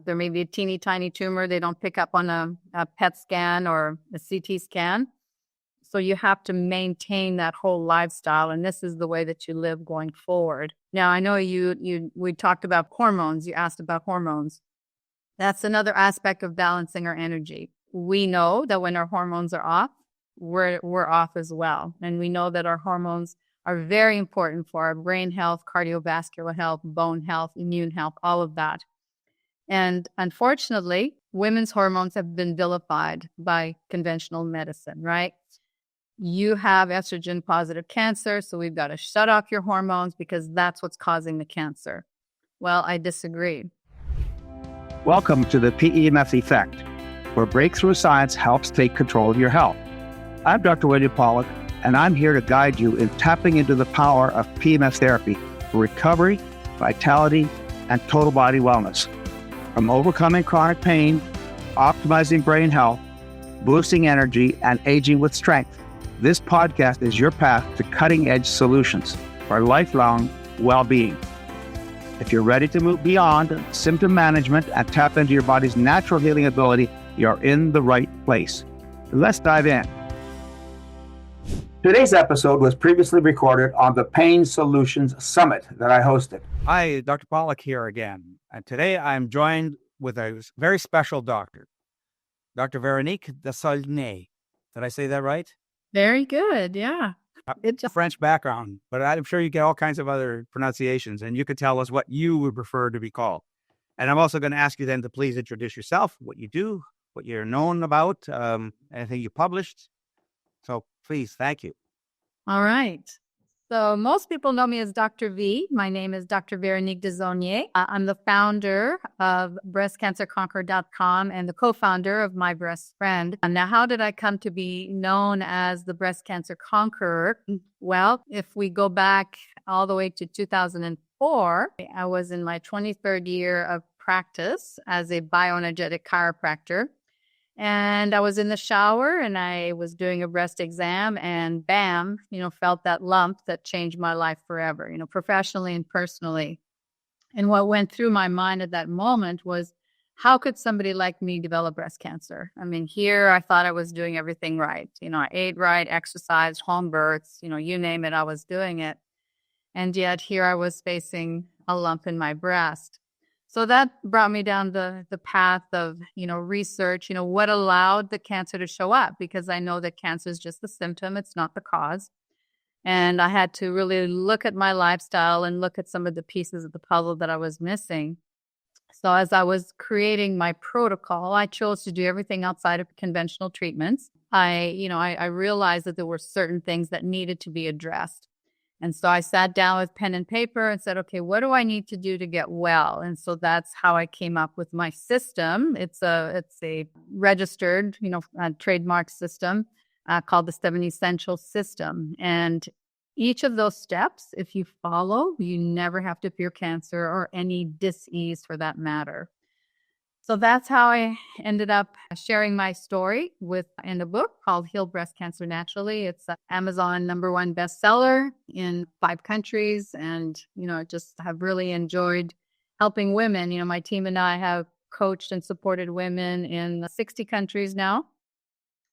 There may be a teeny tiny tumor. They don't pick up on a PET scan or a CT scan. So you have to maintain that whole lifestyle, and this is the way that you live going forward. Now, I know we talked about hormones. You asked about hormones. That's another aspect of balancing our energy. We know that when our hormones are off, we're off as well. And we know that our hormones are very important for our brain health, cardiovascular health, bone health, immune health, all of that. And unfortunately, women's hormones have been vilified by conventional medicine, right? You have estrogen positive cancer, so we've got to shut off your hormones because that's what's causing the cancer. Well, I disagree. Welcome to the PEMF Effect, where breakthrough science helps take control of your health. I'm Dr. William Pollack, and I'm here to guide you in tapping into the power of PEMF therapy for recovery, vitality, and total body wellness. From overcoming chronic pain, optimizing brain health, boosting energy, and aging with strength, this podcast is your path to cutting-edge solutions for lifelong well-being. If you're ready to move beyond symptom management and tap into your body's natural healing ability, you're in the right place. Let's dive in. Today's episode was previously recorded on the Pain Solutions Summit that I hosted. Hi, Dr. Pollack here again. And today I'm joined with a very special doctor, Dr. Veronique Desaulniers. Did I say that right? Very good, yeah. It's a French background, but I'm sure you get all kinds of other pronunciations, and you could tell us what you would prefer to be called. And I'm also going to ask you then to please introduce yourself, what you do, what you're known about, anything you published. So please, thank you. All right. So most people know me as Dr. V. My name is Dr. Veronique Desaulniers. I'm the founder of breastcancerconqueror.com and the co-founder of My Breast Friend. And now, how did I come to be known as the breast cancer conqueror? Well, if we go back all the way to 2004, I was in my 23rd year of practice as a bioenergetic chiropractor. And I was in the shower and I was doing a breast exam and bam, felt that lump that changed my life forever, professionally and personally. And what went through my mind at that moment was, how could somebody like me develop breast cancer? I mean, here I thought I was doing everything right. I ate right, exercised, home births, you name it, I was doing it. And yet here I was facing a lump in my breast. So that brought me down the path of, research, what allowed the cancer to show up, because I know that cancer is just the symptom. It's not the cause. And I had to really look at my lifestyle and look at some of the pieces of the puzzle that I was missing. So as I was creating my protocol, I chose to do everything outside of conventional treatments. I realized that there were certain things that needed to be addressed. And so I sat down with pen and paper and said, okay, what do I need to do to get well? And so that's how I came up with my system. It's a registered, trademark system called the 7 Essential System. And each of those steps, if you follow, you never have to fear cancer or any disease for that matter. So that's how I ended up sharing my story in a book called Heal Breast Cancer Naturally. It's an Amazon #1 bestseller in 5 countries. And, just have really enjoyed helping women. My team and I have coached and supported women in 60 countries now.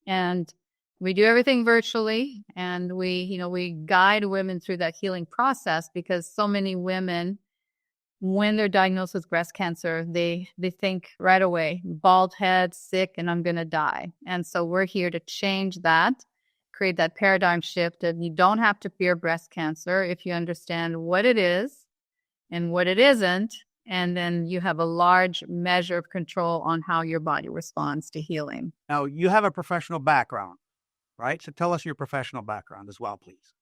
And we do everything virtually. And we guide women through that healing process, because so many women, when they're diagnosed with breast cancer, they think right away, bald head, sick, and I'm going to die. And so we're here to change that, create that paradigm shift. And you don't have to fear breast cancer if you understand what it is and what it isn't. And then you have a large measure of control on how your body responds to healing. Now, you have a professional background, right? So tell us your professional background as well, please.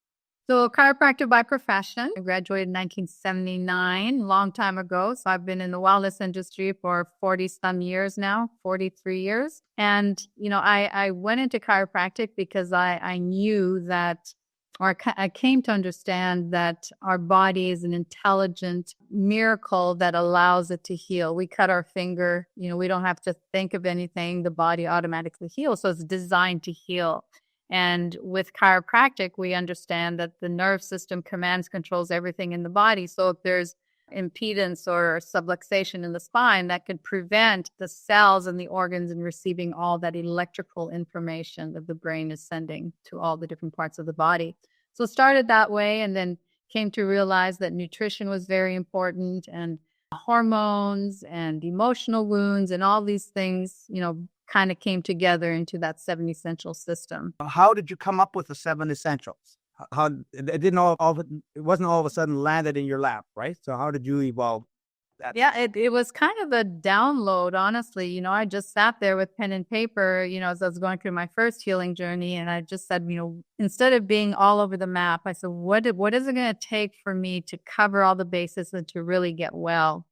So chiropractor by profession. I graduated in 1979, long time ago. So I've been in the wellness industry for 40-some years now, 43 years. And, I went into chiropractic because I knew that, or I came to understand that our body is an intelligent miracle that allows it to heal. We cut our finger, we don't have to think of anything. The body automatically heals. So it's designed to heal. And with chiropractic, we understand that the nerve system commands, controls everything in the body. So if there's impedance or subluxation in the spine that could prevent the cells and the organs in receiving all that electrical information that the brain is sending to all the different parts of the body. So it started that way, and then came to realize that nutrition was very important, and hormones and emotional wounds and all these things, kind of came together into that 7 essential system. How did you come up with the 7 essentials? How it didn't it wasn't all of a sudden landed in your lap, right? So how did you evolve that? Yeah, it was kind of a download, honestly. I just sat there with pen and paper, as I was going through my first healing journey. And I just said, instead of being all over the map, I said, what is it going to take for me to cover all the bases and to really get well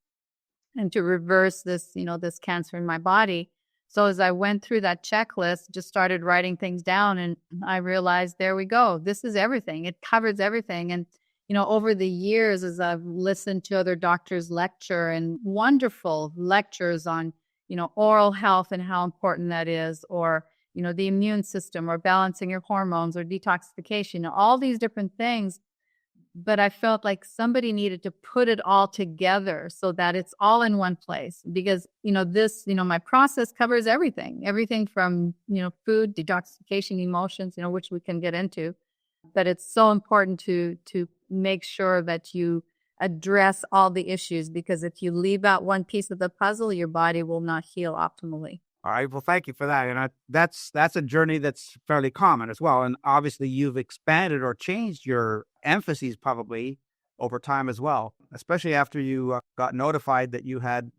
and to reverse this, this cancer in my body? So as I went through that checklist, just started writing things down, and I realized, there we go. This is everything. It covers everything. And over the years, as I've listened to other doctors lecture, and wonderful lectures on, oral health and how important that is, or, the immune system, or balancing your hormones, or detoxification, all these different things. But I felt like somebody needed to put it all together so that it's all in one place, because, my process covers everything from, food, detoxification, emotions, which we can get into. But it's so important to make sure that you address all the issues, because if you leave out one piece of the puzzle, your body will not heal optimally. All right. Well, thank you for that. And that's a journey that's fairly common as well. And obviously you've expanded or changed your emphases probably over time as well, especially after you got notified that you had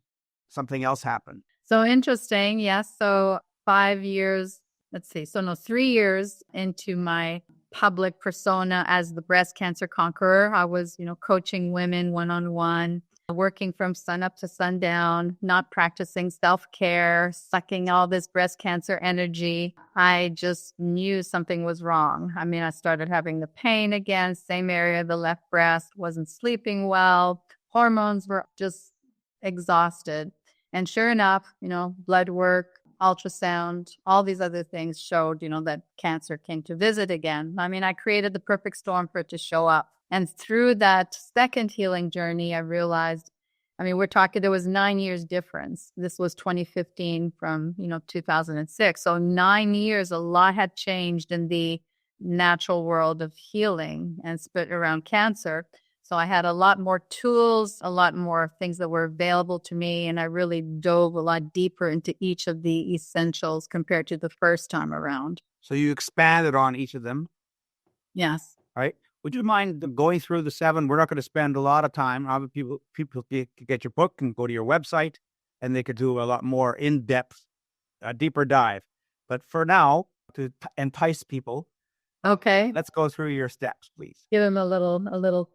something else happen. So interesting. Yes. So 5 years, 3 years into my public persona as the breast cancer conqueror, I was, coaching women one-on-one, working from sun up to sundown, not practicing self-care, sucking all this breast cancer energy. I just knew something was wrong. I started having the pain again, same area, the left breast, wasn't sleeping well. Hormones were just exhausted. And sure enough, blood work, ultrasound, all these other things showed, that cancer came to visit again. I created the perfect storm for it to show up. And through that second healing journey, I realized, we're talking, there was 9 years difference. This was 2015 from, 2006. So 9 years, a lot had changed in the natural world of healing and around cancer. So I had a lot more tools, a lot more things that were available to me. And I really dove a lot deeper into each of the essentials compared to the first time around. So you expanded on each of them. Yes. All right. Would you mind going through the 7? We're not going to spend a lot of time. People could get your book and go to your website, and they could do a lot more in-depth, deeper dive. But for now, to entice people, okay, let's go through your steps, please. Give them a little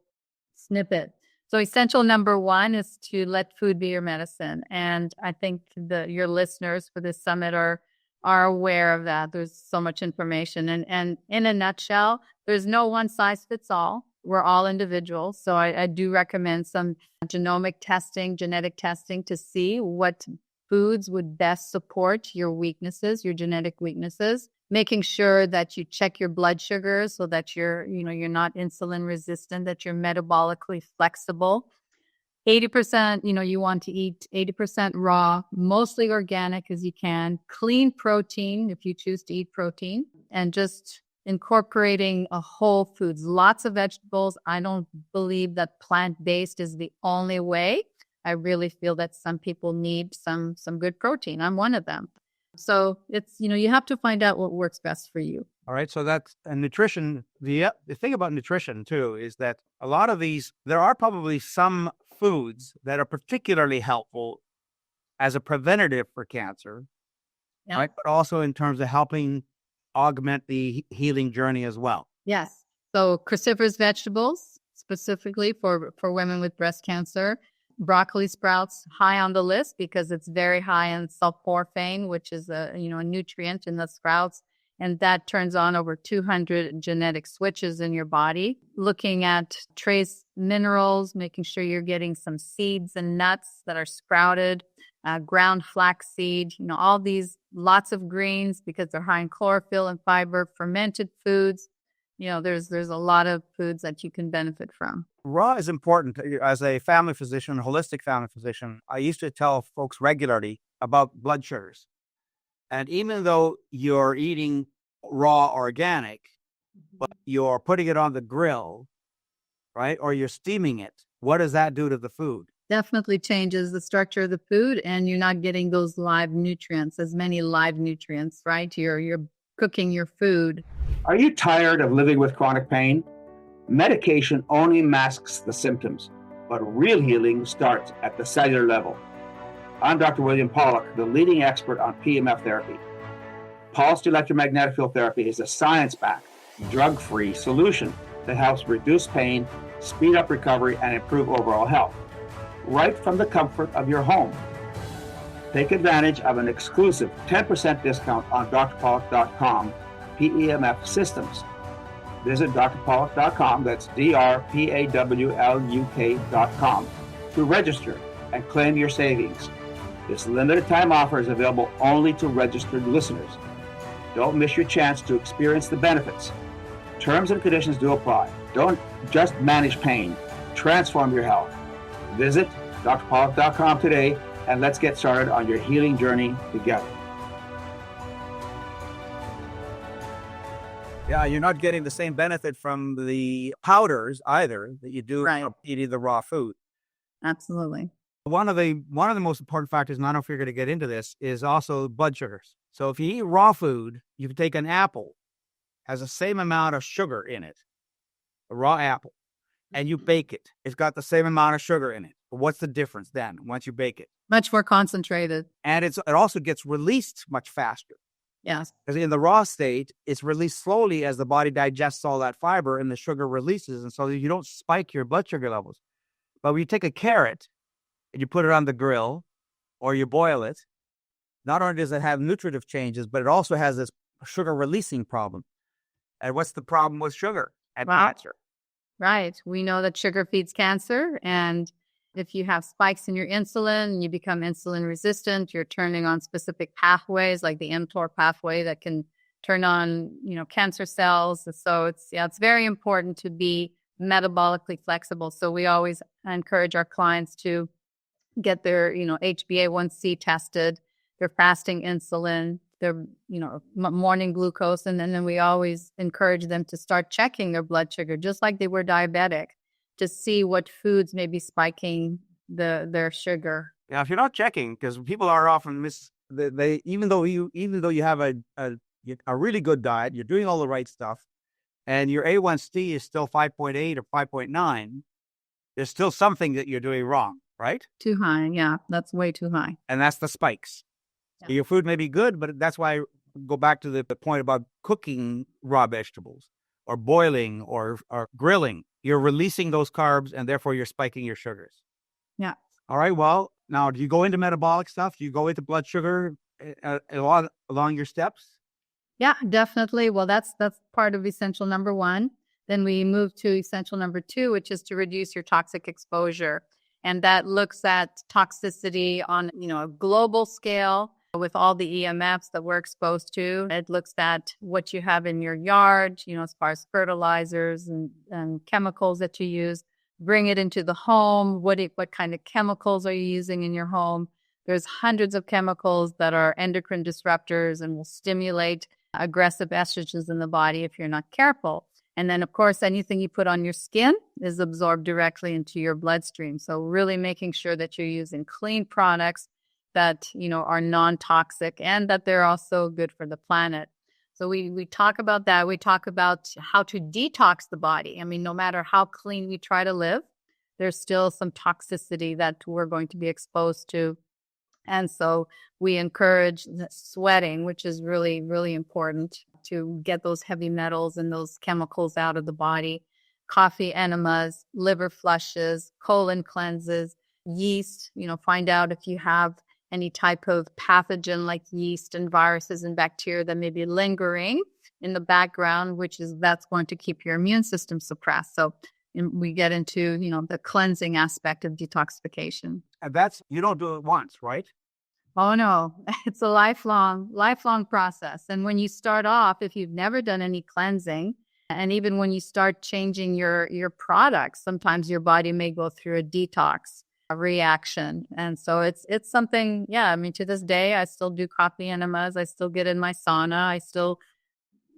snippet. So essential number 1 is to let food be your medicine. And I think your listeners for this summit are aware of that. There's so much information. And in a nutshell, there's no one size fits all. We're all individuals. So I do recommend some genetic testing to see what foods would best support your weaknesses, your genetic weaknesses. Making sure that you check your blood sugar so that you're not insulin resistant, that you're metabolically flexible. 80%, you want to eat 80% raw, mostly organic as you can, clean protein if you choose to eat protein, and just incorporating a whole foods, lots of vegetables. I don't believe that plant-based is the only way. I really feel that some people need some good protein. I'm one of them. So it's, you have to find out what works best for you. All right. So that's nutrition. The thing about nutrition too is that a lot of these, there are probably some foods that are particularly helpful as a preventative for cancer, right? But also in terms of helping augment the healing journey as well. Yes. So cruciferous vegetables, specifically for women with breast cancer. Broccoli sprouts, high on the list because it's very high in sulforaphane, which is a nutrient in the sprouts. And that turns on over 200 genetic switches in your body. Looking at trace minerals, making sure you're getting some seeds and nuts that are sprouted, ground flaxseed, all these, lots of greens because they're high in chlorophyll and fiber, fermented foods, there's a lot of foods that you can benefit from. Raw is important. As a family physician, holistic family physician, I used to tell folks regularly about blood sugars. And even though you're eating raw organic, but you're putting it on the grill, right? Or you're steaming it, what does that do to the food? Definitely changes the structure of the food, and you're not getting those live nutrients, as many live nutrients, right? You're cooking your food. Are you tired of living with chronic pain? Medication only masks the symptoms, but real healing starts at the cellular level. I'm Dr. William Pollack, the leading expert on PEMF therapy. Pulsed electromagnetic field therapy is a science-backed, drug-free solution that helps reduce pain, speed up recovery, and improve overall health, right from the comfort of your home. Take advantage of an exclusive 10% discount on drpollack.com PEMF systems. Visit drpollack.com, that's drpawluk.com, to register and claim your savings. This limited time offer is available only to registered listeners. Don't miss your chance to experience the benefits. Terms and conditions do apply. Don't just manage pain, transform your health. Visit drpollack.com today, and let's get started on your healing journey together. Yeah, you're not getting the same benefit from the powders either that you do Right. eating the raw food. Absolutely. One of the most important factors, and I don't know if you're going to get into this, is also blood sugars. So if you eat raw food, you can take an apple, has the same amount of sugar in it, a raw apple, and you bake it. It's got the same amount of sugar in it. But what's the difference then once you bake it? Much more concentrated. And it also gets released much faster. Yes. Because in the raw state, it's released slowly as the body digests all that fiber and the sugar releases. And so you don't spike your blood sugar levels. But when you take a carrot and you put it on the grill or you boil it, not only does it have nutritive changes, but it also has this sugar releasing problem. And what's the problem with sugar and cancer? Right. We know that sugar feeds cancer. And if you have spikes in your insulin and you become insulin resistant, you're turning on specific pathways like the mTOR pathway that can turn on, cancer cells. So it's very important to be metabolically flexible. So we always encourage our clients to get their, HbA1c tested, their fasting insulin, their, morning glucose. And then we always encourage them to start checking their blood sugar, just like they were diabetic, to see what foods may be spiking their sugar. Yeah, if you're not checking, because people are often even though you have a really good diet, you're doing all the right stuff, and your A1C is still 5.8 or 5.9, there's still something that you're doing wrong, right? Too high. Yeah, that's way too high. And that's the spikes. Yeah. Your food may be good, but that's why I go back to the point about cooking raw vegetables or boiling or grilling. You're releasing those carbs, and therefore you're spiking your sugars. Yeah. All right. Well, now, do you go into metabolic stuff? Do you go into blood sugar along your steps? Yeah, definitely. Well, that's part of essential number 1. Then we move to essential number 2, which is to reduce your toxic exposure. And that looks at toxicity on, a global scale with all the EMFs that we're exposed to. It looks at what you have in your yard, as far as fertilizers and chemicals that you use. Bring it into the home. What kind of chemicals are you using in your home? There's hundreds of chemicals that are endocrine disruptors and will stimulate aggressive estrogens in the body if you're not careful. And then, of course, anything you put on your skin is absorbed directly into your bloodstream. So really making sure that you're using clean products that, are non-toxic and that they're also good for the planet. So we talk about that. We talk about how to detox the body. I mean, no matter how clean we try to live, there's still some toxicity that we're going to be exposed to. And so we encourage sweating, which is really, really important to get those heavy metals and those chemicals out of the body. Coffee enemas, liver flushes, colon cleanses, yeast, find out if you have any type of pathogen like yeast and viruses and bacteria that may be lingering in the background, that's going to keep your immune system suppressed. So we get into, the cleansing aspect of detoxification. And you don't do it once, right? Oh, no, it's a lifelong process. And when you start off, if you've never done any cleansing And even when you start changing your products, sometimes your body may go through a detox reaction. And so it's something, I mean, to this day, I still do coffee enemas. I still get in my sauna. I still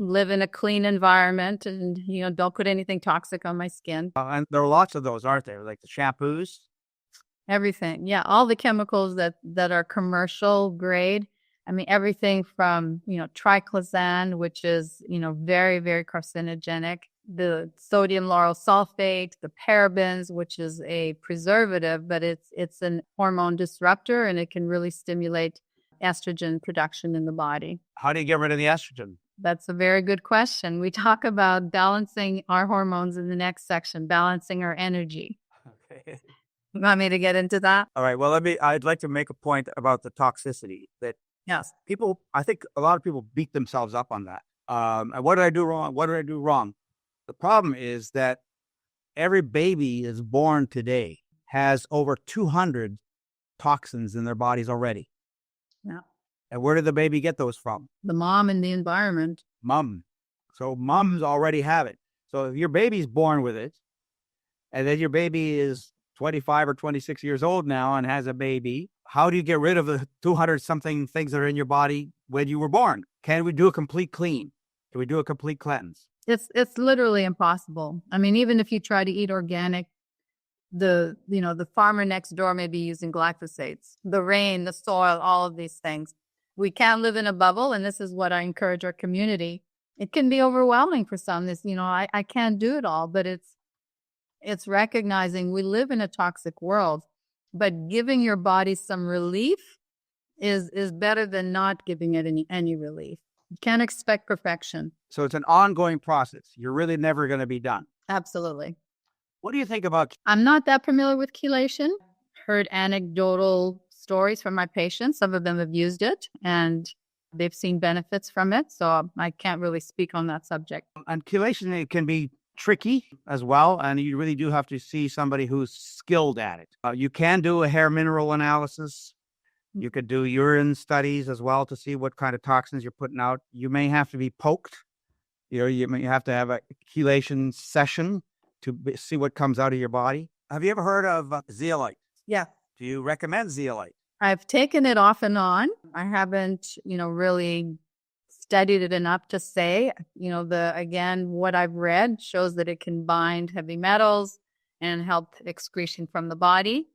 live in a clean environment and, don't put anything toxic on my skin. And there are lots of those, aren't there? Like the shampoos. Everything. Yeah. All the chemicals that are commercial grade. I mean, everything from, triclosan, which is, very, very carcinogenic, the sodium lauryl sulfate, the parabens, which is a preservative, but it's an hormone disruptor and it can really stimulate estrogen production in the body. How do you get rid of the estrogen? That's a very good question. We talk about balancing our hormones in the next section, balancing our energy. Okay. You want me to get into that? All right. Well, I'd like to make a point about the toxicity that Yes. I think a lot of people beat themselves up on that. And what did I do wrong? What did I do wrong? The problem is that every baby is born today has over 200 toxins in their bodies already. Yeah. And where did the baby get those from? The mom and the environment. Mom. So moms already have it. So if your baby's born with it, and then your baby is 25 or 26 years old now and has a baby, how do you get rid of the 200 something things that are in your body when you were born? Can we do a complete clean? Can we do a complete cleanse? It's literally impossible. I mean, even if you try to eat organic, the farmer next door may be using glyphosates, the rain, the soil, all of these things. We can't live in a bubble. And this is what I encourage our community. It can be overwhelming for some. I can't do it all, but it's recognizing we live in a toxic world, but giving your body some relief is better than not giving it any relief. You can't expect perfection. So it's an ongoing process. You're really never going to be done. Absolutely. What do you think about? I'm not that familiar with chelation. Heard anecdotal stories from my patients. Some of them have used it and they've seen benefits from it. So I can't really speak on that subject. And chelation, it can be tricky as well. And you really do have to see somebody who's skilled at it. You can do a hair mineral analysis. You could do urine studies as well to see what kind of toxins you're putting out. You may have to be poked. You may have to have a chelation session to see what comes out of your body. Have you ever heard of zeolite? Yeah. Do you recommend zeolite? I've taken it off and on. I haven't, really studied it enough to say, what I've read shows that it can bind heavy metals and help excretion from the body.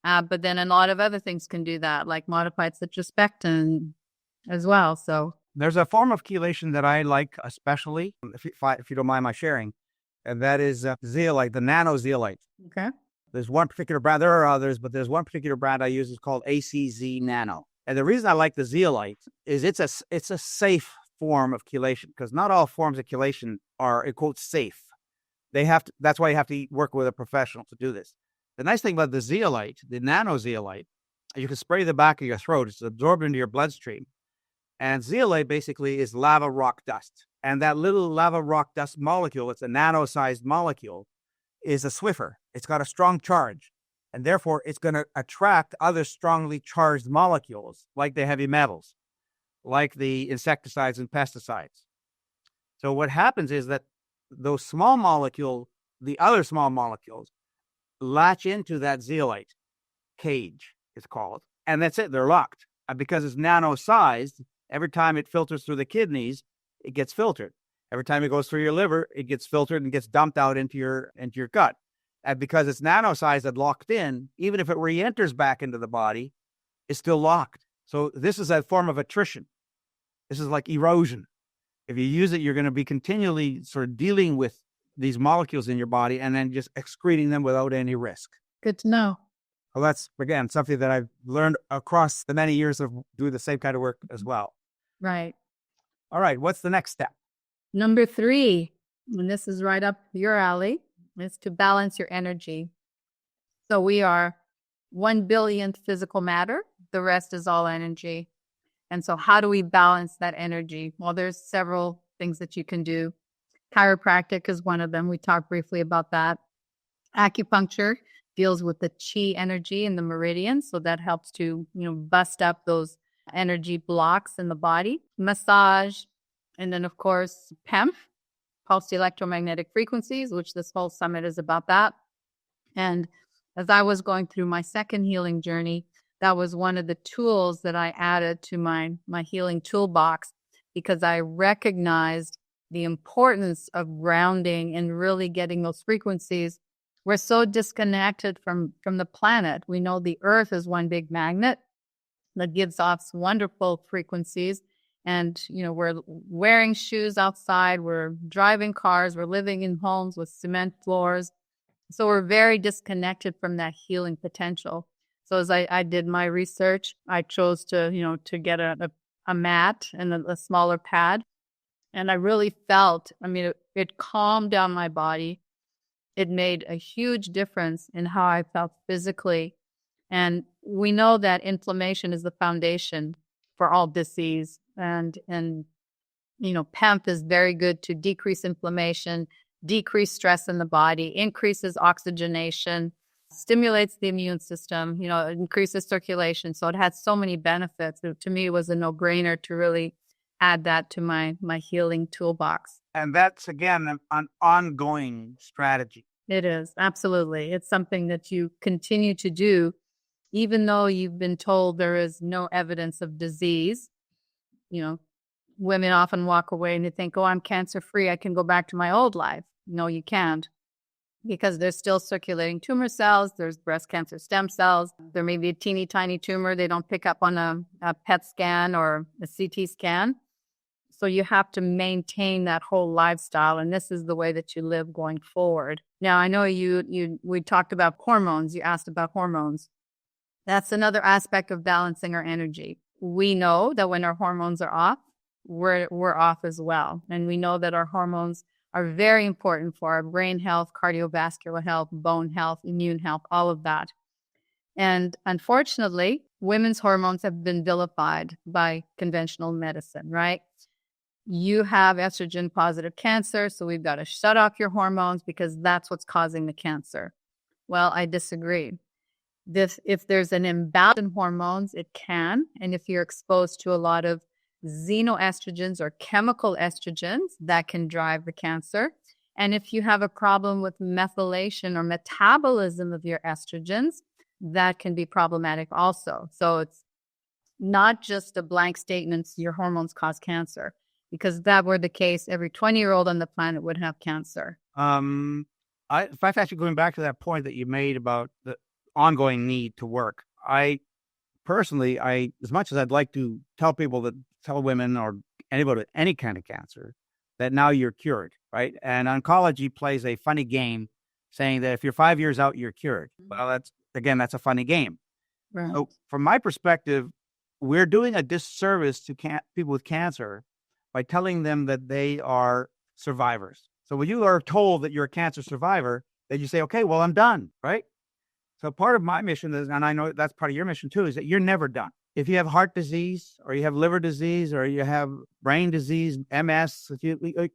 But then a lot of other things can do that, like modified citrospectin as well. So there's a form of chelation that I like, especially if you don't mind my sharing, and that is zeolite, the nano zeolite. Okay. There's one particular brand. There are others, but there's one particular brand I use. It's called ACZ Nano. And the reason I like the zeolite is it's a safe form of chelation, because not all forms of chelation are, in quotes, safe. That's why you have to work with a professional to do this. The nice thing about the zeolite, the nano zeolite, you can spray the back of your throat. It's absorbed into your bloodstream. And zeolite basically is lava rock dust. And that little lava rock dust molecule, it's a nano-sized molecule, is a Swiffer. It's got a strong charge. And therefore, it's going to attract other strongly charged molecules, like the heavy metals, like the insecticides and pesticides. So what happens is that those the other small molecules, latch into that zeolite cage, it's called, and that's it. They're locked. And because it's nano-sized, every time it filters through the kidneys, it gets filtered. Every time it goes through your liver, it gets filtered and gets dumped out into your gut. And because it's nano-sized and locked in, even if it re-enters back into the body, it's still locked. So this is a form of attrition. This is like erosion. If you use it, you're going to be continually sort of dealing with these molecules in your body and then just excreting them without any risk. Good to know. Well, that's, again, something that I've learned across the many years of doing the same kind of work as well. Right. All right. What's the next step? Number 3, and this is right up your alley, is to balance your energy. So we are 1 billionth physical matter. The rest is all energy. And so how do we balance that energy? Well, there's several things that you can do. Chiropractic is one of them. We talked briefly about that. Acupuncture deals with the chi energy in the meridians. So that helps to, bust up those energy blocks in the body. Massage. And then, of course, PEMF, pulsed electromagnetic frequencies, which this whole summit is about that. And as I was going through my second healing journey, that was one of the tools that I added to my healing toolbox, because I recognized the importance of grounding and really getting those frequencies. We're so disconnected from the planet. We know the earth is one big magnet that gives off wonderful frequencies. And, we're wearing shoes outside, we're driving cars, we're living in homes with cement floors. So we're very disconnected from that healing potential. So as I did my research, I chose to, to get a mat and a smaller pad. And I really felt, it calmed down my body. It made a huge difference in how I felt physically. And we know that inflammation is the foundation for all disease. And PEMF is very good to decrease inflammation, decrease stress in the body, increases oxygenation, stimulates the immune system, increases circulation. So it has so many benefits. To me, it was a no-brainer to really add that to my healing toolbox. And that's, again, an ongoing strategy. It is, absolutely. It's something that you continue to do, even though you've been told there is no evidence of disease. Women often walk away and they think, oh, I'm cancer-free, I can go back to my old life. No, you can't, because there's still circulating tumor cells. There's breast cancer stem cells. There may be a teeny tiny tumor they don't pick up on a PET scan or a CT scan. So you have to maintain that whole lifestyle, and this is the way that you live going forward. Now, I know we talked about hormones. You asked about hormones. That's another aspect of balancing our energy. We know that when our hormones are off, we're off as well. And we know that our hormones are very important for our brain health, cardiovascular health, bone health, immune health, all of that. And unfortunately, women's hormones have been vilified by conventional medicine, right? You have estrogen positive cancer, so we've got to shut off your hormones because that's what's causing the cancer. Well, I disagree. If there's an imbalance in hormones, it can. And if you're exposed to a lot of xenoestrogens or chemical estrogens, that can drive the cancer. And if you have a problem with methylation or metabolism of your estrogens, that can be problematic also. So it's not just a blank statement, your hormones cause cancer. Because if that were the case, every 20-year-old on the planet would have cancer. If I'm actually going back to that point that you made about the ongoing need to work, I personally, as much as I'd like to tell women or anybody with any kind of cancer that now you're cured, right? And oncology plays a funny game saying that if you're 5 years out, you're cured. Well, that's a funny game. Right. So from my perspective, we're doing a disservice to people with cancer by telling them that they are survivors. So when you are told that you're a cancer survivor, then you say, okay, well, I'm done, right? So part of my mission is, and I know that's part of your mission too, is that you're never done. If you have heart disease or you have liver disease or you have brain disease, MS, the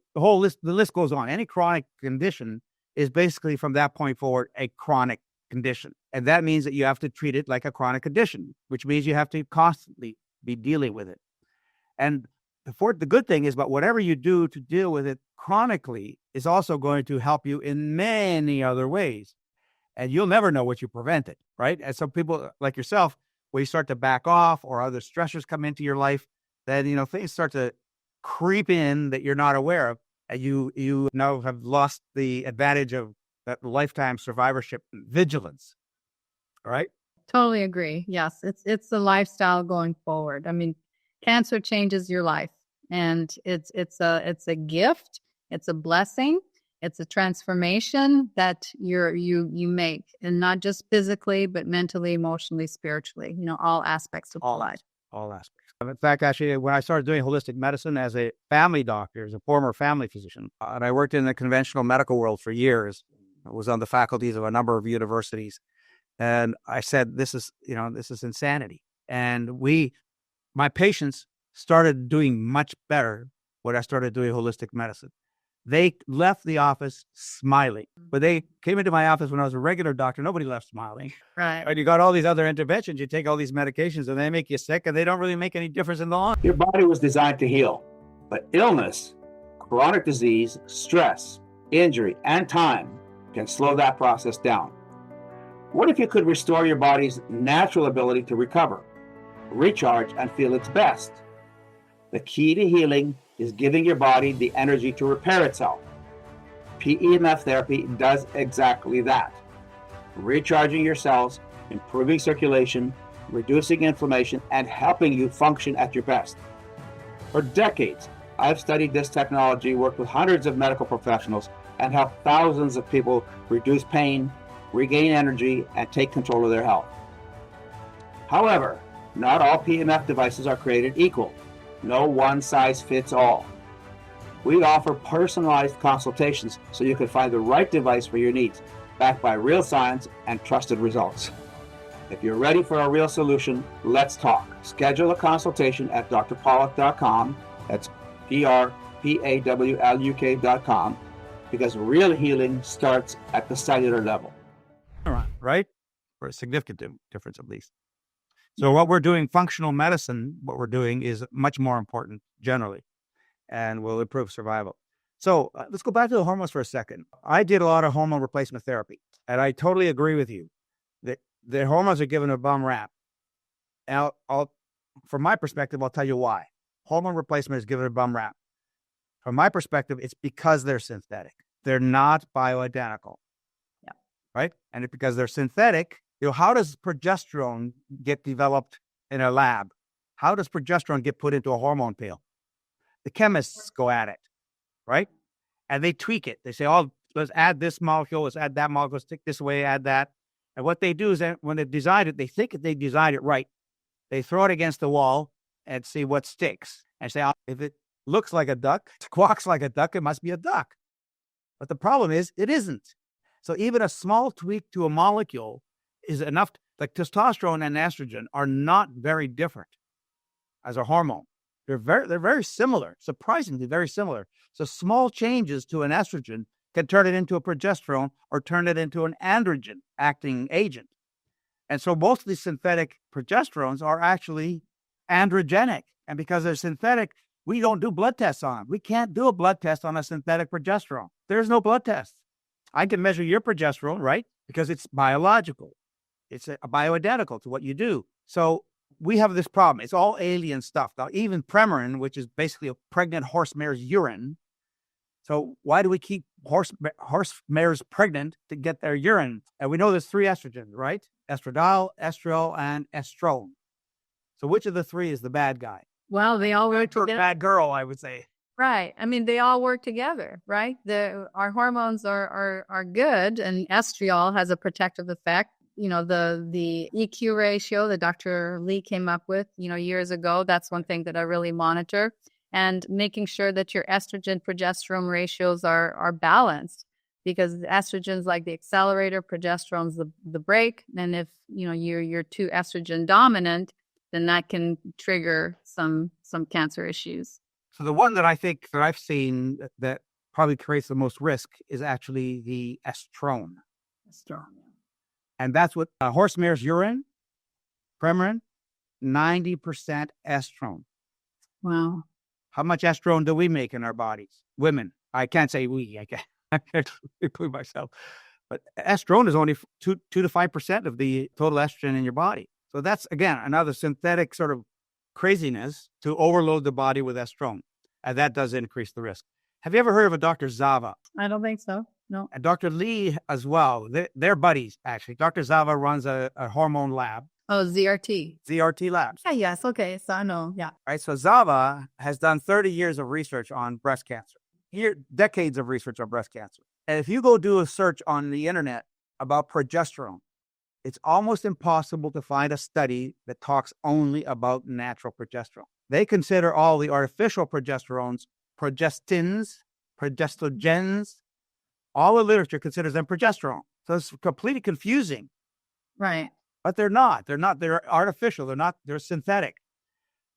list goes on. Any chronic condition is basically from that point forward a chronic condition. And that means that you have to treat it like a chronic condition, which means you have to constantly be dealing with it. And the good thing is, but whatever you do to deal with it chronically is also going to help you in many other ways. And you'll never know what you prevented, right? And some people like yourself, when you start to back off or other stressors come into your life, then, things start to creep in that you're not aware of. And you now have lost the advantage of that lifetime survivorship vigilance. All right? Totally agree. Yes, it's the lifestyle going forward. Cancer changes your life, and it's a gift. It's a blessing. It's a transformation that you make, and not just physically, but mentally, emotionally, spiritually. All aspects of life. All aspects. In fact, actually, when I started doing holistic medicine as a family doctor, as a former family physician, and I worked in the conventional medical world for years, I was on the faculties of a number of universities, and I said, this is insanity. And my patients started doing much better when I started doing holistic medicine. They left the office smiling. But they came into my office when I was a regular doctor. Nobody left smiling. Right. And you got all these other interventions. You take all these medications and they make you sick and they don't really make any difference in the long. Your body was designed to heal, but illness Chronic disease, stress, injury, and time can slow that process down. What if you could restore your body's natural ability to recover, recharge, and feel its best? The key to healing is giving your body the energy to repair itself. PEMF therapy does exactly that. Recharging your cells, improving circulation, reducing inflammation, and helping you function at your best. For decades, I've studied this technology, worked with hundreds of medical professionals, and helped thousands of people reduce pain, regain energy, and take control of their health. However, not all PEMF devices are created equal. No one size fits all. We offer personalized consultations so you can find the right device for your needs, backed by real science and trusted results. If you're ready for a real solution, let's talk. Schedule a consultation at drpawluk.com. That's drpawluk.com, because real healing starts at the cellular level. Right? For a significant difference, at least. So what we're doing, functional medicine, what we're doing is much more important generally, and will improve survival. So let's go back to the hormones for a second. I did a lot of hormone replacement therapy, and I totally agree with you that the hormones are given a bum rap. Now, from my perspective, I'll tell you why. Hormone replacement is given a bum rap. From my perspective, it's because they're synthetic. They're not bioidentical. Yeah. Right? And because they're synthetic, how does progesterone get developed in a lab? How does progesterone get put into a hormone pill? The chemists go at it, right? And they tweak it. They say, oh, let's add this molecule, let's add that molecule, let's take this away, add that. And what they do is that when they design it, they think they designed it right. They throw it against the wall and see what sticks. And say, oh, if it looks like a duck, quacks like a duck, it must be a duck. But the problem is, it isn't. So even a small tweak to a molecule is enough. Like testosterone and estrogen are not very different as a hormone. They're very similar, surprisingly very similar. So small changes to an estrogen can turn it into a progesterone or turn it into an androgen acting agent. And so most of these synthetic progesterones are actually androgenic. And because they're synthetic, we don't do blood tests on them. We can't do a blood test on a synthetic progesterone. There's no blood test. I can measure your progesterone, right? Because it's biological. It's bioidentical to what you do. So we have this problem. It's all alien stuff. Now, even Premarin, which is basically a pregnant horse mare's urine. So why do we keep horse mares pregnant to get their urine? And we know there's 3 estrogens, right? Estradiol, estriol, and estrone. So which of the 3 is the bad guy? Well, they all work together. Bad girl, I would say. Right. I mean, they all work together, right? Our hormones are good, and estriol has a protective effect. The EQ ratio that Dr. Lee came up with, years ago, that's one thing that I really monitor, and making sure that your estrogen progesterone ratios are balanced, because estrogen's like the accelerator, progesterone's the brake. And if, you're too estrogen dominant, then that can trigger some cancer issues. So the one that I think that I've seen that probably creates the most risk is actually the estrone. And that's what horse mare's urine, Premarin, 90% estrone. Wow. How much estrone do we make in our bodies? Women. I can't say we. I can't include myself. But estrone is only 2 to 5% of the total estrogen in your body. So that's, again, another synthetic sort of craziness to overload the body with estrone. And that does increase the risk. Have you ever heard of a Dr. Zava? I don't think so. No. And Dr. Lee as well. They're buddies, actually. Dr. Zava runs a hormone lab. Oh, ZRT. ZRT Labs. Yeah, yes. Okay. So I know. Yeah. Right. So Zava has done 30 years of research on breast cancer. Decades of research on breast cancer. And if you go do a search on the internet about progesterone, it's almost impossible to find a study that talks only about natural progesterone. They consider all the artificial progesterones, progestins, progestogens. All the literature considers them progesterone. So it's completely confusing. Right. But they're not. They're artificial. They're synthetic.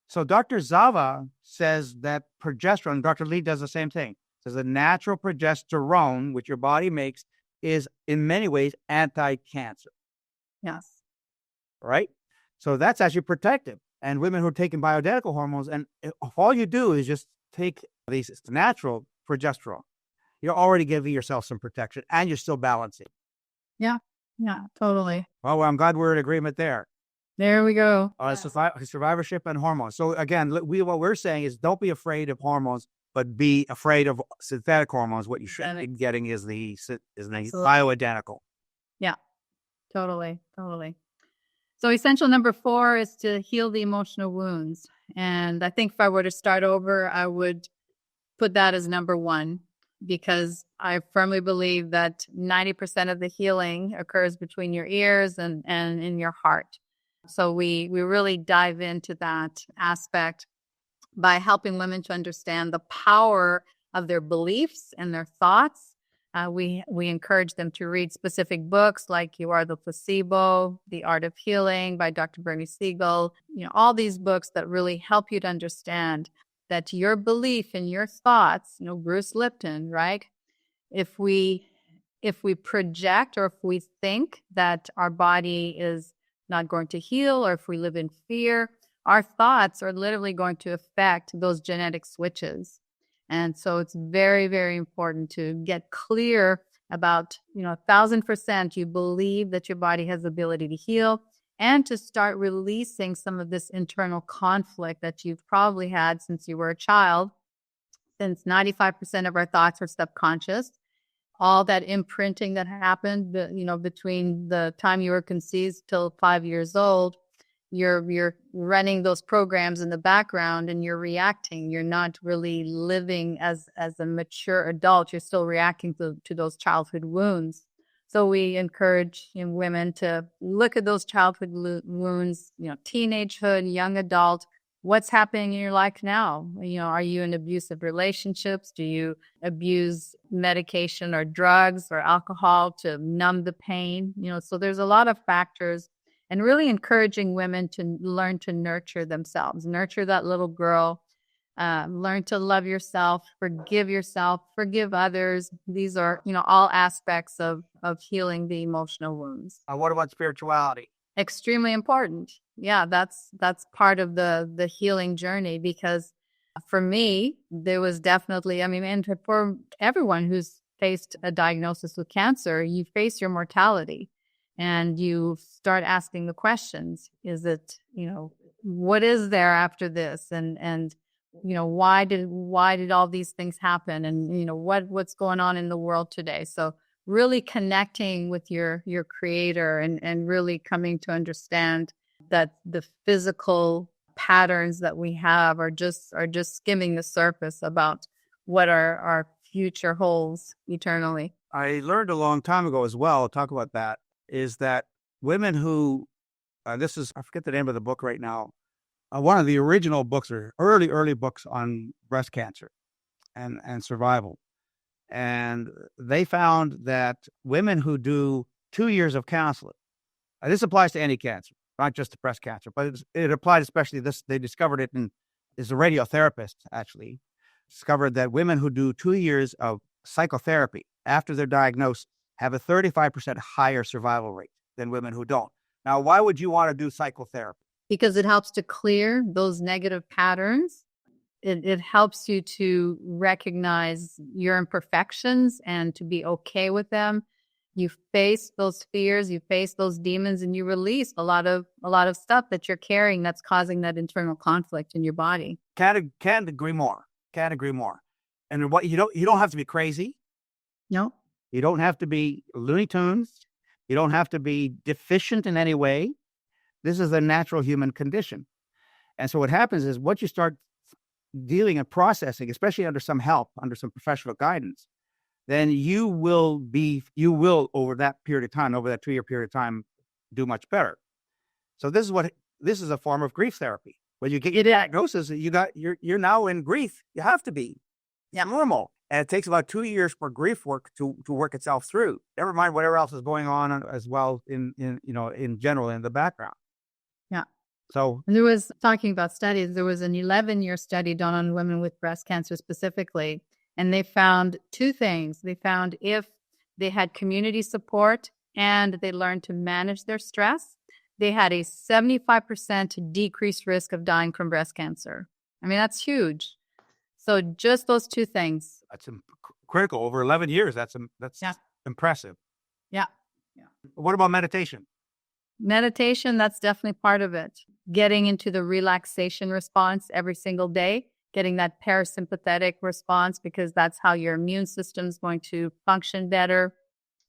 So Dr. Zava says that progesterone, Dr. Lee does the same thing. Says the natural progesterone, which your body makes, is in many ways anti-cancer. Yes. Right? So that's actually protective. And women who are taking bioidentical hormones, and if all you do is just take these natural progesterone. You're already giving yourself some protection, and you're still balancing. Yeah. Yeah, totally. Well, I'm glad we're in agreement there. There we go. Survivorship and hormones. So again, what we're saying is don't be afraid of hormones, but be afraid of synthetic hormones. What you should be getting is the bioidentical. Yeah, totally. So essential number 4 is to heal the emotional wounds. And I think if I were to start over, I would put that as number 1, because I firmly believe that 90% of the healing occurs between your ears and in your heart. So we really dive into that aspect by helping women to understand the power of their beliefs and their thoughts. We encourage them to read specific books like You Are the Placebo, The Art of Healing by Dr. Bernie Siegel, all these books that really help you to understand that your belief and your thoughts, Bruce Lipton, right? If we project, or if we think that our body is not going to heal, or if we live in fear, our thoughts are literally going to affect those genetic switches. And so it's very, very important to get clear about, 1,000% you believe that your body has the ability to heal, and to start releasing some of this internal conflict that you've probably had since you were a child, since 95% of our thoughts are subconscious. All that imprinting that happened, between the time you were conceived till 5 years old, you're running those programs in the background and you're reacting. You're not really living as a mature adult. You're still reacting to those childhood wounds. So we encourage women to look at those childhood wounds, teenagehood, young adult. What's happening in your life now? Are you in abusive relationships? Do you abuse medication or drugs or alcohol to numb the pain? So there's a lot of factors, and really encouraging women to learn to nurture themselves, nurture that little girl, learn to love yourself, forgive others. These are, all aspects of healing the emotional wounds. What about spirituality? Extremely important. Yeah, that's part of the healing journey, because for me, there was definitely, and for everyone who's faced a diagnosis with cancer, you face your mortality and you start asking the questions. Is it, what is there after this? And why did all these things happen? And, what's going on in the world today? So really connecting with your creator and really coming to understand that the physical patterns that we have are just skimming the surface about what our future holds eternally. I learned a long time ago as well, I'll talk about that, is that women who, I forget the name of the book right now, one of the original books, or early books on breast cancer and survival. And they found that women who do 2 years of counseling, this applies to any cancer, not just to breast cancer, but it applied especially this. They discovered it is a radiotherapist actually discovered that women who do 2 years of psychotherapy after they're diagnosed have a 35% higher survival rate than women who don't. Now, why would you want to do psychotherapy? Because it helps to clear those negative patterns. It helps you to recognize your imperfections and to be okay with them. You face those fears, you face those demons, and you release a lot of stuff that you're carrying that's causing that internal conflict in your body. Can't agree more. Can't agree more. And what you don't have to be crazy. No. You don't have to be Looney Tunes. You don't have to be deficient in any way. This is a natural human condition. And so what happens is once you start dealing and processing, especially under some help, under some professional guidance, then you will over that period of time, over that 2-year period of time, do much better. So this is a form of grief therapy. When you get your diagnosis, you're now in grief. You have to be. Yeah, normal. And it takes about 2 years for grief work to work itself through. Never mind whatever else is going on as well in general in the background. Yeah. So there was, talking about studies, there was an 11-year study done on women with breast cancer specifically, and they found 2 things. They found if they had community support and they learned to manage their stress, they had a 75% decreased risk of dying from breast cancer. That's huge. So just those two things. That's critical. Over 11 years, that's Yeah. impressive. Yeah. What about meditation? Meditation, that's definitely part of it. Getting into the relaxation response every single day, getting that parasympathetic response, because that's how your immune system is going to function better.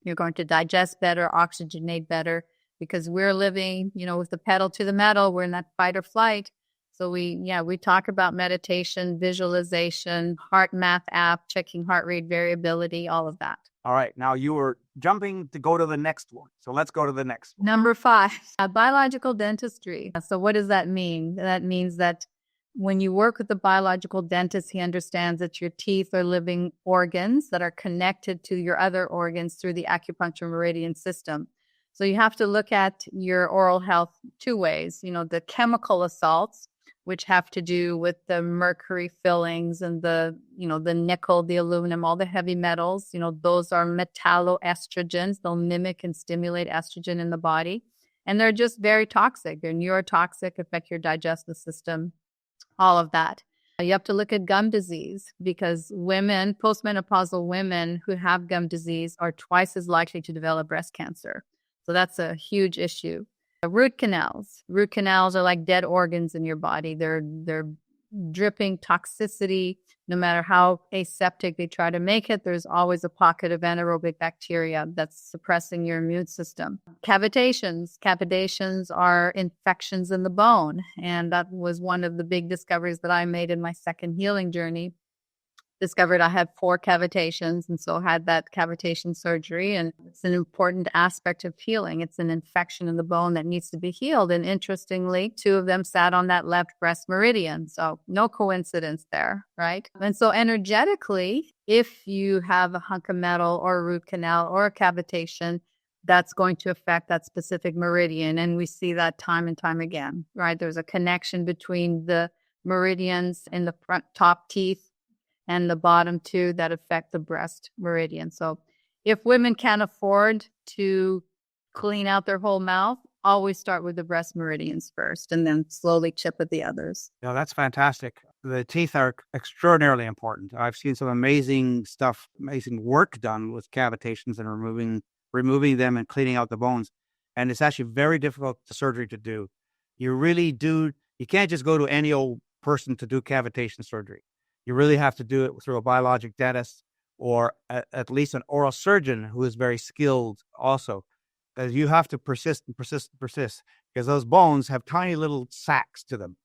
You're going to digest better, oxygenate better, because we're living, with the pedal to the metal. We're in that fight or flight. So we talk about meditation, visualization, heart math app, checking heart rate variability, all of that. All right. Now you were jumping to go to the next one. So let's go to the next one. Number 5, biological dentistry. So what does that mean? That means that when you work with a biological dentist, he understands that your teeth are living organs that are connected to your other organs through the acupuncture meridian system. So you have to look at your oral health 2 ways. The chemical assaults, which have to do with the mercury fillings and the nickel, the aluminum, all the heavy metals. Those are metalloestrogens. They'll mimic and stimulate estrogen in the body. And they're just very toxic. They're neurotoxic, affect your digestive system, all of that. You have to look at gum disease, because women, postmenopausal women who have gum disease are twice as likely to develop breast cancer. So that's a huge issue. Root canals. Root canals are like dead organs in your body. They're dripping toxicity. No matter how aseptic they try to make it, there's always a pocket of anaerobic bacteria that's suppressing your immune system. Cavitations. Cavitations are infections in the bone. And that was one of the big discoveries that I made in my second healing journey. Discovered I had 4 cavitations, and so had that cavitation surgery. And it's an important aspect of healing. It's an infection in the bone that needs to be healed. And interestingly, 2 of them sat on that left breast meridian. So no coincidence there, right? And so energetically, if you have a hunk of metal or a root canal or a cavitation, that's going to affect that specific meridian. And we see that time and time again, right? There's a connection between the meridians in the front top teeth and the bottom 2 that affect the breast meridian. So if women can't afford to clean out their whole mouth, always start with the breast meridians first and then slowly chip at the others. Yeah, that's fantastic. The teeth are extraordinarily important. I've seen some amazing stuff, amazing work done with cavitations and removing them and cleaning out the bones. And it's actually very difficult surgery to do. You can't just go to any old person to do cavitation surgery. You really have to do it through a biologic dentist or at least an oral surgeon who is very skilled also. You have to persist because those bones have tiny little sacs to them,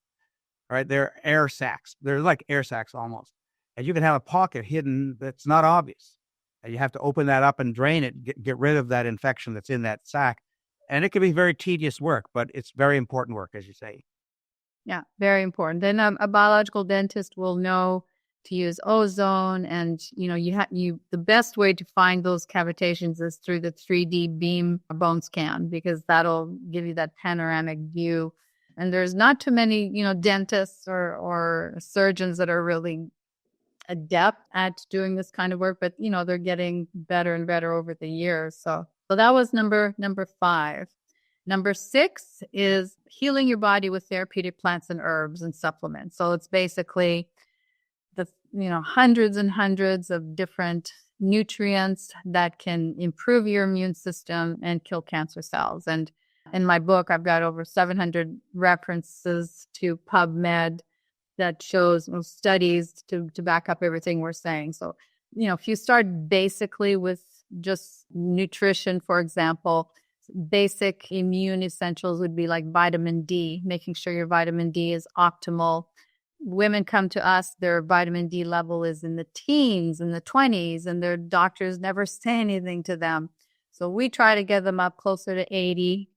right? They're air sacs. They're like air sacs almost. And you can have a pocket hidden that's not obvious. And you have to open that up and drain it, get rid of that infection that's in that sac. And it can be very tedious work, but it's very important work, as you say. Yeah, very important. Then a biological dentist will know to use ozone, and the best way to find those cavitations is through the 3D beam bone scan, because that'll give you that panoramic view. And there's not too many, dentists or surgeons that are really adept at doing this kind of work, but they're getting better and better over the years. So that was number 5. Number 6 is healing your body with therapeutic plants and herbs and supplements. So it's basically the hundreds and hundreds of different nutrients that can improve your immune system and kill cancer cells. And in my book, I've got over 700 references to PubMed that shows studies to back up everything we're saying. So, if you start basically with just nutrition, for example, basic immune essentials would be like vitamin D, making sure your vitamin D is optimal. Women come to us, their vitamin D level is in the teens, in the 20s, and their doctors never say anything to them. So we try to get them up closer to 80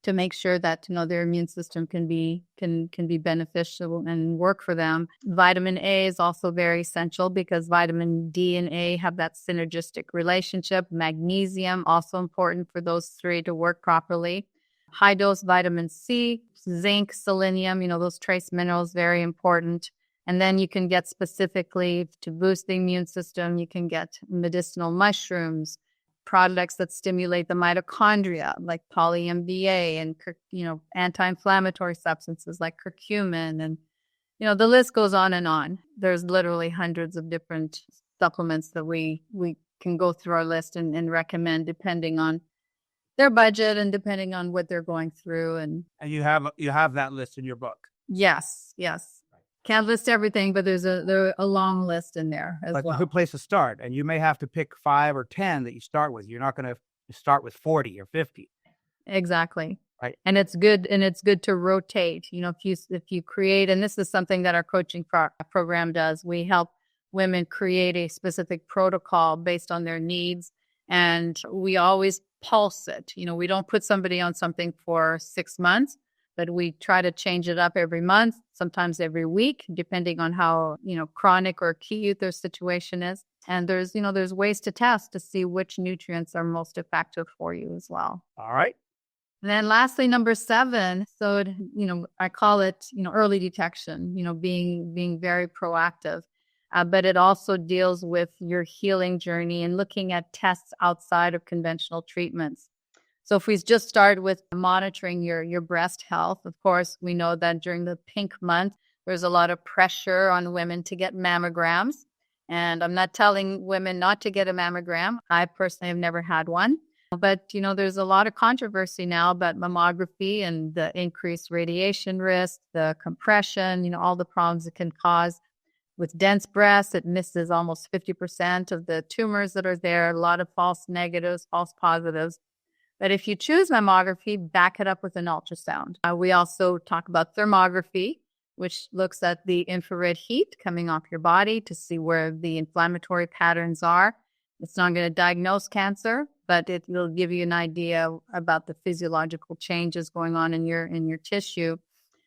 to make sure that their immune system can be beneficial and work for them. Vitamin A is also very essential because vitamin D and A have that synergistic relationship. Magnesium, also important for those 3 to work properly. High dose vitamin C, zinc, selenium, those trace minerals, very important. And then you can get specifically to boost the immune system, you can get medicinal mushrooms, products that stimulate the mitochondria, like poly-MBA, and anti-inflammatory substances like curcumin, and The list goes on and on. There's literally hundreds of different supplements that we can go through our list and recommend depending on their budget and depending on what they're going through. And you have that list in your book. Yes. Can't list everything, but there's a long list in there as But well. a good place to start. And you may have to pick 5 or 10 that you start with. You're not going to start with 40 or 50. Exactly. Right. And it's good to rotate. If you create, and this is something that our coaching program does, we help women create a specific protocol based on their needs, and we always pulse it. We don't put somebody on something for 6 months, but we try to change it up every month, sometimes every week, depending on how, chronic or acute their situation is. And there's ways to test to see which nutrients are most effective for you as well. All right. And then lastly, number 7, so, I call it, early detection, being very proactive. But it also deals with your healing journey and looking at tests outside of conventional treatments. So if we just start with monitoring your breast health, of course, we know that during the pink month, there's a lot of pressure on women to get mammograms. And I'm not telling women not to get a mammogram. I personally have never had one. But, there's a lot of controversy now about mammography and the increased radiation risk, the compression, all the problems it can cause. With dense breasts, it misses almost 50% of the tumors that are there, a lot of false negatives, false positives. But if you choose mammography, back it up with an ultrasound. We also talk about thermography, which looks at the infrared heat coming off your body to see where the inflammatory patterns are. It's not going to diagnose cancer, but it will give you an idea about the physiological changes going on in your tissue.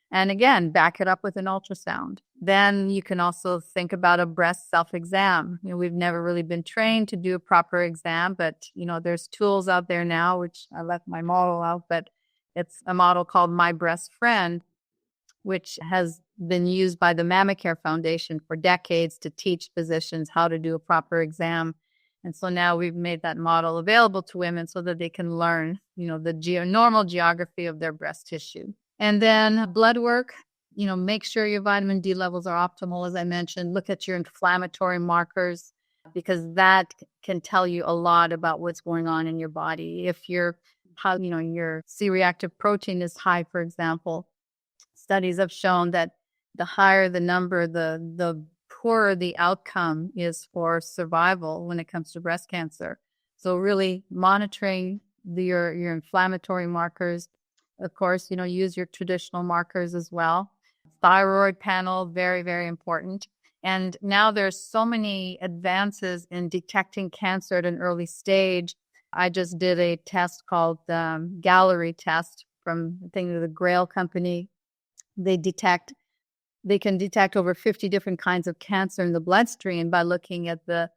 And again, back it up with an ultrasound. Then you can also think about a breast self-exam. We've never really been trained to do a proper exam, but, there's tools out there now, which I left my model out, but it's a model called My Breast Friend, which has been used by the Mammacare Foundation for decades to teach physicians how to do a proper exam. And so now we've made that model available to women so that they can learn, the normal geography of their breast tissue. And then blood work, make sure your vitamin D levels are optimal, as I mentioned. Look at your inflammatory markers, because that can tell you a lot about what's going on in your body. If your C-reactive protein is high, for example, studies have shown that the higher the number, the poorer the outcome is for survival when it comes to breast cancer. So really monitoring your inflammatory markers. Of course, use your traditional markers as well. Thyroid panel, very, very important. And now there's so many advances in detecting cancer at an early stage. I just did a test called the Gallery test from, I think, the Grail company. They can detect over 50 different kinds of cancer in the bloodstream by looking at the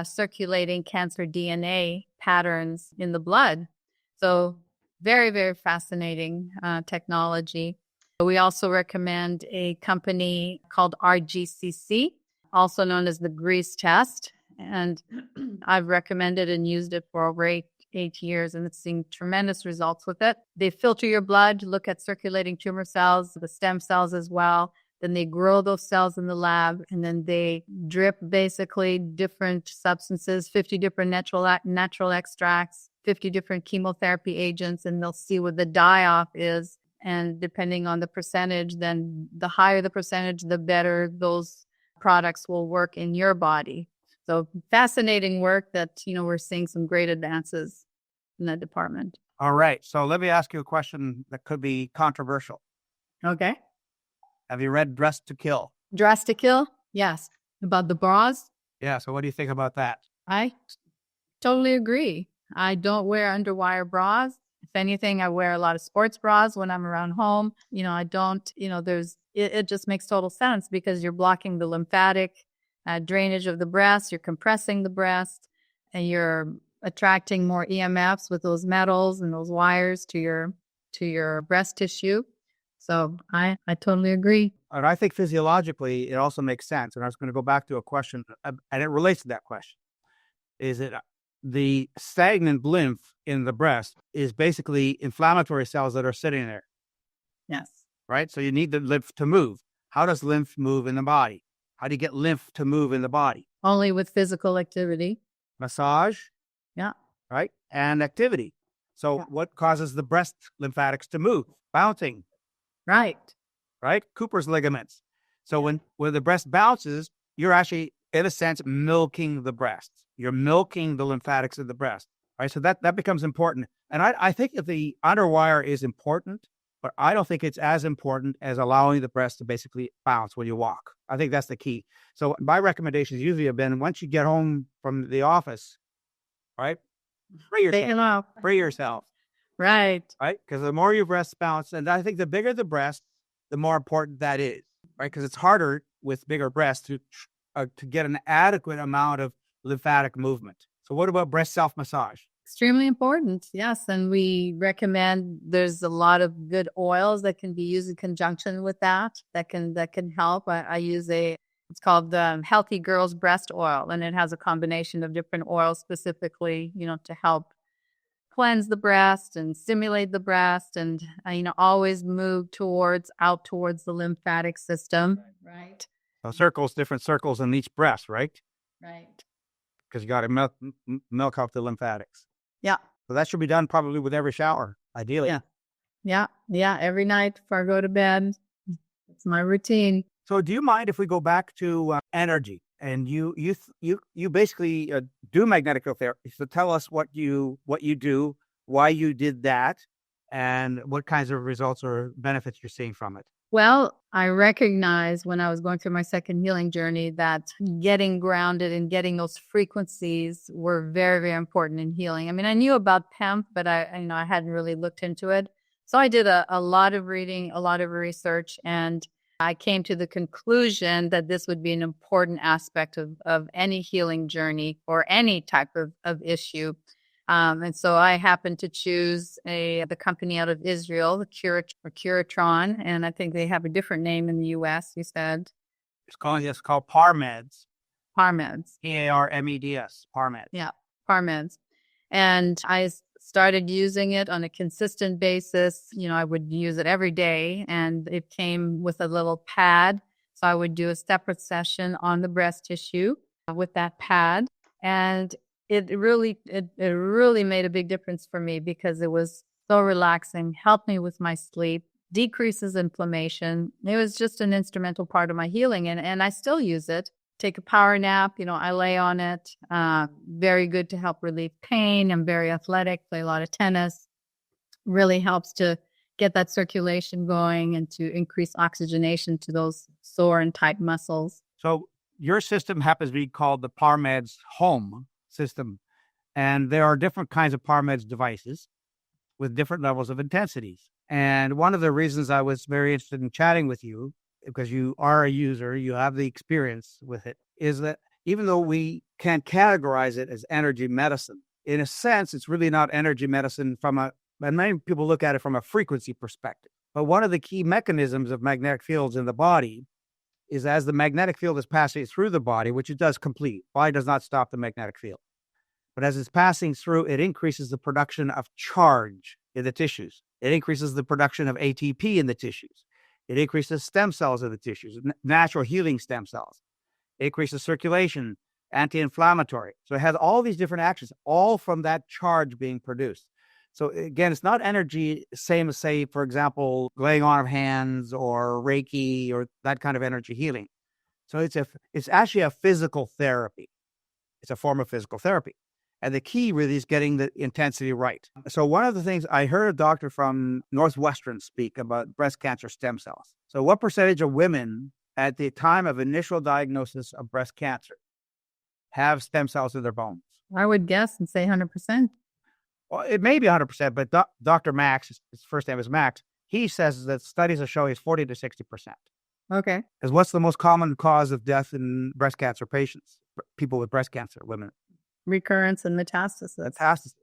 circulating cancer DNA patterns in the blood. So very, very fascinating technology. We also recommend a company called RGCC, also known as the Grease test. And I've recommended and used it for over eight years, and it's seen tremendous results with it. They filter your blood, look at circulating tumor cells, the stem cells as well. Then they grow those cells in the lab, and then they drip basically different substances, 50 different natural extracts, 50 different chemotherapy agents, and they'll see what the die-off is. And depending on the percentage, then the higher the percentage, the better those products will work in your body. So fascinating work that, we're seeing some great advances in that department. All right. So let me ask you a question that could be controversial. Okay. Have you read Dress to Kill? Dress to Kill? Yes. About the bras? Yeah. So what do you think about that? I totally agree. I don't wear underwire bras. If anything, I wear a lot of sports bras when I'm around home. I don't, it just makes total sense because you're blocking the lymphatic drainage of the breast, you're compressing the breast, and you're attracting more EMFs with those metals and those wires to your breast tissue. So I totally agree. And I think physiologically, it also makes sense. And I was going to go back to a question, and it relates to that question. Is it the stagnant lymph in the breast is basically inflammatory cells that are sitting there? Yes. Right? So you need the lymph to move. How does lymph move in the body? How do you get lymph to move in the body? Only with physical activity. Massage, Yeah. right? And activity. So what causes the breast lymphatics to move? Bouncing, Right. right? Cooper's ligaments. So when the breast bounces, you're actually, in a sense, milking the breast. You're milking the lymphatics of the breast, right? So that becomes important. And I think that the underwire is important, but I don't think it's as important as allowing the breast to basically bounce when you walk. I think that's the key. So my recommendations usually have been, once you get home from the office, right? Free Take it yourself. off. Free yourself, Right. right? Because the more your breasts bounce, and I think the bigger the breast, the more important that is, right? Because it's harder with bigger breasts to get an adequate amount of lymphatic movement. So what about breast self-massage? Extremely important. Yes. And we recommend, there's a lot of good oils that can be used in conjunction with that can help. I use it's called the Healthy Girls Breast Oil, and it has a combination of different oils specifically, to help cleanse the breast and stimulate the breast and, always move out towards the lymphatic system. Right. So different circles in each breast, right? Right. Because you got to milk out the lymphatics. Yeah. So that should be done probably with every shower, ideally. Yeah. Yeah. Every night before I go to bed. It's my routine. So do you mind if we go back to energy? And you basically do magnetic field therapy. So tell us what you do, why you did that, and what kinds of results or benefits you're seeing from it. Well, I recognized when I was going through my second healing journey that getting grounded and getting those frequencies were very, very important in healing. I mean, I knew about PEMF, but I hadn't really looked into it. So I did a lot of reading, a lot of research, and I came to the conclusion that this would be an important aspect of any healing journey or any type of issue. And so I happened to choose the company out of Israel, the Curatron, and I think they have a different name in the U.S., you said. It's called PARMEDS. PARMEDS. PARMEDS. PARMEDS. Yeah, PARMEDS. And I started using it on a consistent basis. I would use it every day, and it came with a little pad. So I would do a separate session on the breast tissue with that pad. And it really made a big difference for me because it was so relaxing, helped me with my sleep, decreases inflammation. It was just an instrumental part of my healing, and I still use it. Take a power nap, I lay on it. Very good to help relieve pain. I'm very athletic, play a lot of tennis. Really helps to get that circulation going and to increase oxygenation to those sore and tight muscles. So your system happens to be called the PARMEDS Home system. And there are different kinds of PARMEDS devices with different levels of intensities. And one of the reasons I was very interested in chatting with you, because you are a user, you have the experience with it, is that even though we can't categorize it as energy medicine, in a sense, it's really not energy medicine and many people look at it from a frequency perspective. But one of the key mechanisms of magnetic fields in the body is as the magnetic field is passing through the body, which it does complete. Body does not stop the magnetic field. But as it's passing through, it increases the production of charge in the tissues. It increases the production of ATP in the tissues. It increases stem cells in the tissues, natural healing stem cells. It increases circulation, anti-inflammatory. So it has all these different actions, all from that charge being produced. So again, it's not energy, same as, say, for example, laying on of hands or Reiki or that kind of energy healing. So it's actually a physical therapy. It's a form of physical therapy. And the key really is getting the intensity right. So one of the things I heard a doctor from Northwestern speak about breast cancer stem cells. So what percentage of women at the time of initial diagnosis of breast cancer have stem cells in their bones? I would guess and say 100%. Well, it may be 100%, but Dr. Max, his first name is Max, he says that studies are showing it's 40 to 60%. Okay. Because what's the most common cause of death in breast cancer patients? People with breast cancer, women. Recurrence and metastasis. Metastasis.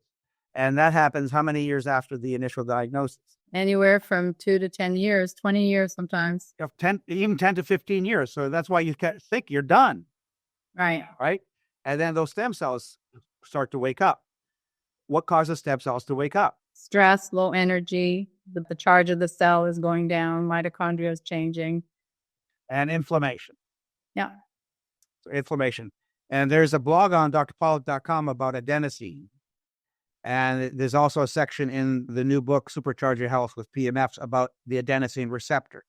And that happens how many years after the initial diagnosis? Anywhere from 2 to 10 years, 20 years sometimes. Even 10 to 15 years. So that's why you think you're done. Right. Right? And then those stem cells start to wake up. What causes stem cells to wake up? Stress, low energy, the charge of the cell is going down, mitochondria is changing. and inflammation. Yeah. So inflammation. And there's a blog on drpollock.com about adenosine. And there's also a section in the new book, Supercharge Your Health with PEMFs, about the adenosine receptor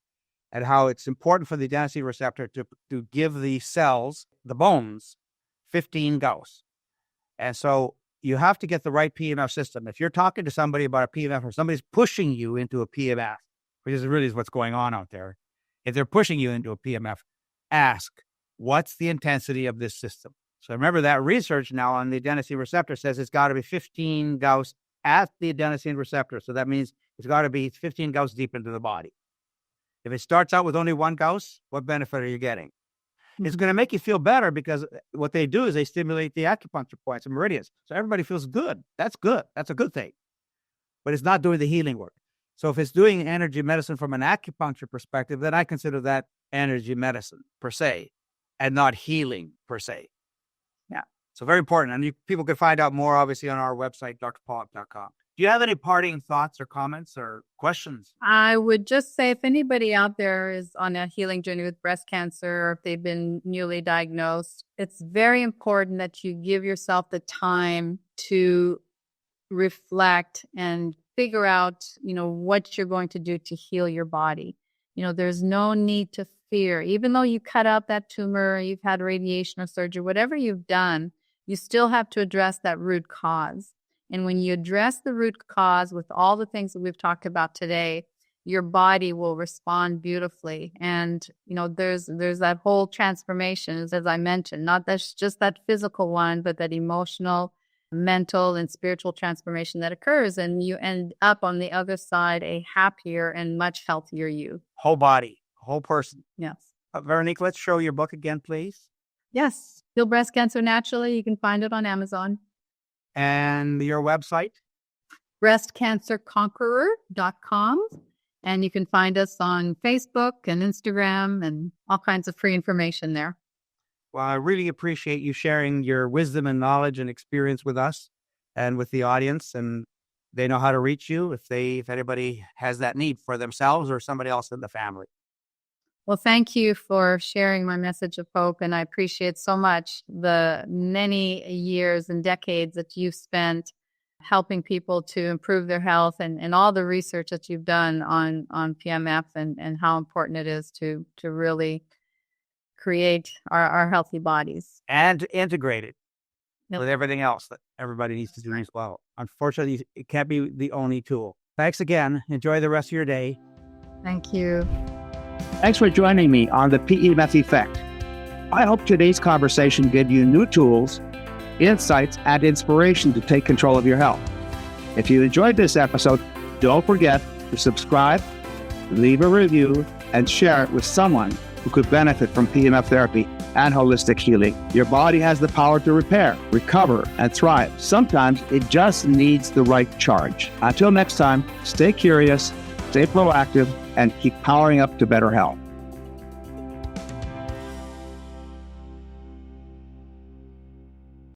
and how it's important for the adenosine receptor to give the cells, the bones, 15 Gauss. And so you have to get the right PEMF system. If you're talking to somebody about a PEMF or somebody's pushing you into a PEMF, which is really what's going on out there, if they're pushing you into a PEMF, ask, what's the intensity of this system? So remember that research now on the adenosine receptor says it's got to be 15 Gauss at the adenosine receptor. So that means it's got to be 15 Gauss deep into the body. If it starts out with only 1 Gauss, what benefit are you getting? Mm-hmm. It's going to make you feel better because what they do is they stimulate the acupuncture points and meridians. So everybody feels good. That's good. That's a good thing. But it's not doing the healing work. So if it's doing energy medicine from an acupuncture perspective, then I consider that energy medicine per se and not healing per se. Yeah. So very important. And people can find out more, obviously, on our website, drpollock.com. Do you have any parting thoughts or comments or questions? I would just say if anybody out there is on a healing journey with breast cancer or if they've been newly diagnosed, it's very important that you give yourself the time to reflect and figure out, what you're going to do to heal your body. There's no need to fear. Even though you cut out that tumor, you've had radiation or surgery, whatever you've done, you still have to address that root cause. And when you address the root cause with all the things that we've talked about today, your body will respond beautifully. And, there's that whole transformation, as I mentioned, not that's just that physical one, but that emotional, mental, and spiritual transformation that occurs. And you end up on the other side a happier and much healthier you. Whole body, whole person. Yes. Veronique, let's show your book again, please. Yes. Heal Breast Cancer Naturally. You can find it on Amazon. And your website? breastcancerconqueror.com. And you can find us on Facebook and Instagram and all kinds of free information there. Well, I really appreciate you sharing your wisdom and knowledge and experience with us and with the audience. And they know how to reach you if anybody has that need for themselves or somebody else in the family. Well, thank you for sharing my message of hope. And I appreciate so much the many years and decades that you've spent helping people to improve their health and all the research that you've done on PEMF and how important it is to really create our healthy bodies. And integrate it with everything else that everybody needs to do as well. Unfortunately, it can't be the only tool. Thanks again. Enjoy the rest of your day. Thank you. Thanks for joining me on the PEMF Effect. I hope today's conversation gave you new tools, insights, and inspiration to take control of your health. If you enjoyed this episode, don't forget to subscribe, leave a review, and share it with someone who could benefit from PEMF therapy and holistic healing. Your body has the power to repair, recover, and thrive. Sometimes it just needs the right charge. Until next time, stay curious, stay proactive, and keep powering up to better health.